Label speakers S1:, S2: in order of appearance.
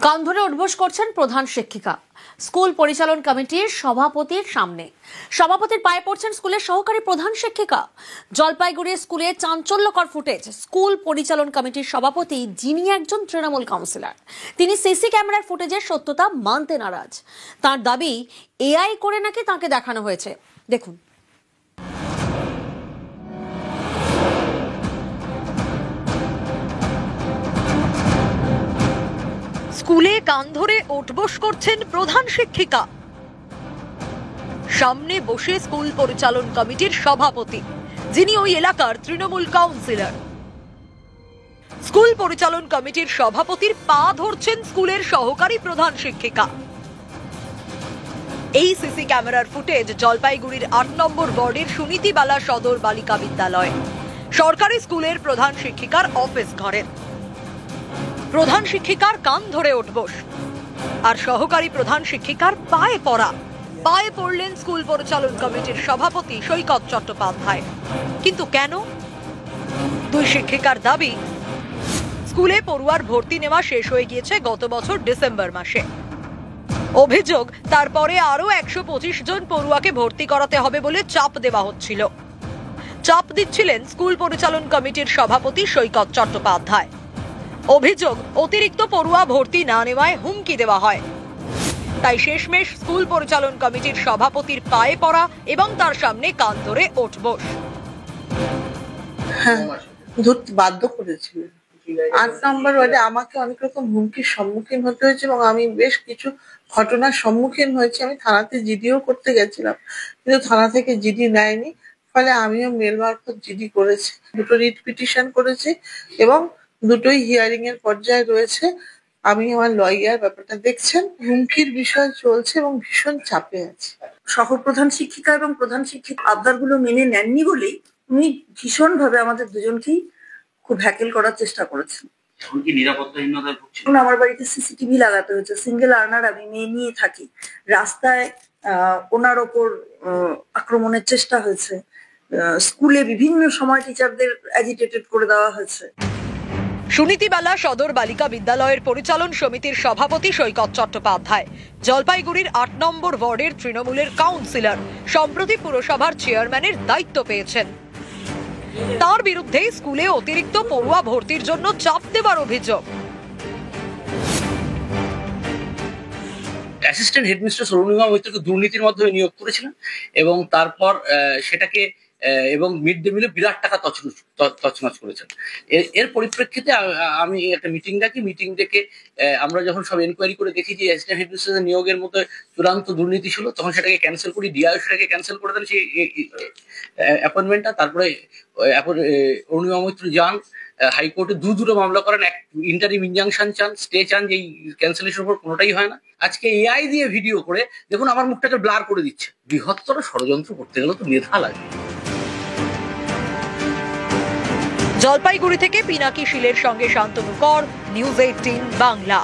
S1: কান ধরে উঠবোস করছেন প্রধান শিক্ষিকা। স্কুল পরিচালন কমিটির সভাপতির সামনে সভাপতির পায়ে পড়ছেন স্কুলের সহকারী প্রধান শিক্ষিকা। জলপাইগুড়ি স্কুলে চাঞ্চল্যকর ফুটেজ। স্কুল পরিচালন কমিটির সভাপতি, যিনি একজন তৃণমূল কাউন্সিলর, তিনি সিসি ক্যামেরার ফুটেজের সত্যতা মানতে নারাজ। তার দাবি, এআই করে নাকি তাকে দেখানো হয়েছে। দেখুন।
S2: স্কুলে কান ধরে উঠবোস করছেন প্রধান শিক্ষিকা। সামনে বসে স্কুল পরিচালন কমিটির সভাপতি, যিনি ওই এলাকার তৃণমূল কাউন্সিলর। স্কুল পরিচালন কমিটির সভাপতির পা ধরছেন স্কুলের সহকারী প্রধান শিক্ষিকা। এই সিসি ক্যামেরার ফুটেজ জলপাইগুড়ির ৮ নম্বর ওয়ার্ডের সুনীতিবালা সদর বালিকা বিদ্যালয়, সরকারি স্কুলের প্রধান শিক্ষিকার অফিস ঘরের। প্রধান শিক্ষিকার কান ধরে উঠবোস আর সহকারী প্রধান শিক্ষিকার পায়ে পড়া। পায়ে পড়লেন স্কুল পরিচালন কমিটির সভাপতি সৈকত চট্টোপাধ্যায়। কিন্তু কেন? দুই শিক্ষিকার দাবি, স্কুলে পড়ুয়ার ভর্তি নেওয়া শেষ হয়ে গিয়েছে গত বছর ডিসেম্বর মাসে। অভিযোগ, তারপরে আরো ১২৫ জন পড়ুয়াকে ভর্তি করাতে হবে বলে চাপ দেওয়া হচ্ছিল। চাপ দিচ্ছিলেন স্কুল পরিচালন কমিটির সভাপতি সৈকত চট্টোপাধ্যায়। অভিযোগ, অতিরিক্ত পড়ুয়া ভর্তি না নেওয়ায় হুমকি দেওয়া হয়। তাই শেষমেশ স্কুল পরিচালন কমিটির সভাপতির পায়ে পড়া এবং তার সামনে কান ধরে উঠবোস।
S3: ধরতে বাধ্য করেছিলেন। ৮ নম্বর ওয়ার্ডে আমাকে অনেক রকম হুমকির সম্মুখীন হতে হয়েছে এবং আমি বেশ কিছু ঘটনার সম্মুখীন হয়েছি। আমি থানাতে জিডিও করতে গেছিলাম, কিন্তু থানা থেকে জিডি নেয়নি। ফলে আমিও মেল মারফত জিডি করেছি, দুটো রিট পিটিশন করেছি এবং দুটোই হিয়ারিং এর পর্যায়ে রয়েছে। আমি আমার লয়ার ব্যাপারটা দেখছেন। হুমকির বিষয় চলছে এবং ভীষণ চাপে আছে।
S4: সহপ্রধান শিক্ষিকা এবং প্রধান শিক্ষিকা আবদারগুলো মেনে নেননি বলেই উনি ভীষণ ভাবে আমাদের দুজনকেই খুব হ্যাকেল করার চেষ্টা করেছেন। আমার বাড়িতে সিসিটিভি লাগাতে হয়েছে। সিঙ্গেল আর্নার, আমি মেয়ে নিয়ে থাকি। রাস্তায় ওনার ওপর আক্রমণের চেষ্টা হয়েছে। স্কুলে বিভিন্ন সময় টিচারদের অ্যাজিটেটেড করে দেওয়া হয়েছে।
S2: সুনীতিবালা সদর বালিকা বিদ্যালয়ের পরিচালন সমিতির সভাপতি সৈকত চট্টোপাধ্যায় জলপাইগুড়ির ৮ নম্বর ওয়ার্ডের তৃণমূলের কাউন্সিলর, সম্প্রতি পুরসভার চেয়ারম্যানের দায়িত্ব পেয়েছেন। তার বিরুদ্ধে স্কুলে অতিরিক্ত পড়ুয়া ভর্তির জন্য চাপ দেওয়ার অভিযোগ।
S5: অ্যাসিস্ট্যান্ট হেডমিস্ট্রেস অরুণিমা মৈত্রকে দুর্নীতির মাধ্যমে নিয়োগ করেছিলেন এবং তারপর সেটাকে এবং মিড ডে মিলে বিরাট টাকা তছনছ করেছেন। এর পরিপ্রেক্ষিতে আমি একটা মিটিং ডেকে আমরা যখন সব এনকোয়ারি করে দেখি যে অ্যাসিস্ট্যান্ট হেডমিস্ট্রেস নিয়োগের মধ্যে চূড়ান্ত দুর্নীতি ছিল, তখন সেটাকে ক্যান্সেল করি। ডিআইও সেটাকে ক্যান্সেল করে দেন সেই অ্যাপয়েন্টমেন্টটা। তারপরে অরুণিমা মৈত্র যান হাইকোর্টে, দুটো মামলা করেন, এক ইন্টারিম ইনজাংশন চান, স্টে চান, যে ক্যান্সেলেশন উপর কোনোটাই হয় না। আজকে এআই দিয়ে ভিডিও করে দেখুন আমার মুখটাকে ব্লার করে দিচ্ছে। বৃহত্তর ষড়যন্ত্র করতে গেলে তো মেধা লাগে।
S2: জলপাইগুড়ি থেকে পিনাকি শীলের সঙ্গে শান্তনু কর, নিউজ 18 বাংলা।